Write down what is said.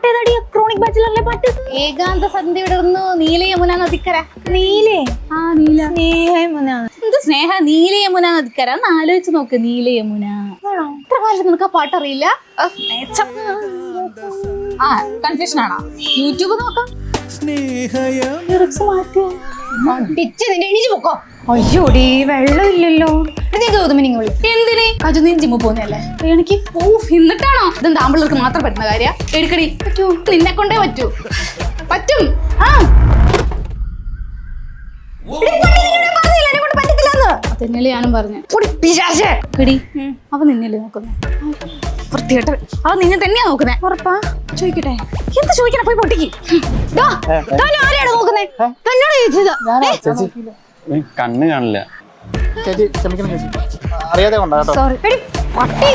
പാട്ട് ഏതാടി? ക്രോണിക് ബാച്ചിലറിലെ പാട്ട്. ഏകാന്ത സന്ധ്യ വിടർന്നു നീല യമുന നദിക്കര. നീലേ? ആ നീല. സ്നേഹ യമുന. എന്ത് സ്നേഹ? നീല യമുന നദിക്കര ഒന്ന് ആലോചിച്ച് നോക്ക്. നീല യമുന. ഇത്ര കാലത്ത് നിനക്ക് ആ പാട്ട് അറിയില്ല? ആ കൺഫ്യൂഷൻ ആണോ? യൂട്യൂബ് നോക്കാം. എണീച്ച് പോക്കോ. അയ്യോടി വെള്ളം ഇല്ലല്ലോ. എന്തിന്? കജു നീ ജിമ്മ് പോകുന്നല്ലേ? എനിക്ക് എന്നിട്ടാണോ? ഇതെന്താ ആമ്പിള്ളേർക്ക് മാത്രം പറ്റുന്ന കാര്യം? എടുക്കടി. പറ്റൂ, നിന്നെ കൊണ്ടേ പറ്റൂ. പറ്റും. ആ തന്നെയല്ലേ ഞാനും പറഞ്ഞു. എടി അവ നിന്നല്ലേ നോക്കുന്നേ? വൃത്തികെട്ട അവ നിന്നെ തന്നെയാ നോക്കുന്നേ. ഉറപ്പാ? ചോദിക്കട്ടെ. എന്ത് ചോദിക്കണ? പോയി പൊട്ടിക്ക്. ആരെയാണ് നോക്കുന്നേ? തന്നോട് ചോദിച്ചത്. കണ്ണ് കാണില്ല. ചേച്ചി ക്ഷമിക്കണം ചേച്ചി, അറിയാതെ കൊണ്ടാ കേട്ടോ. സോറി. എടി പട്ടി.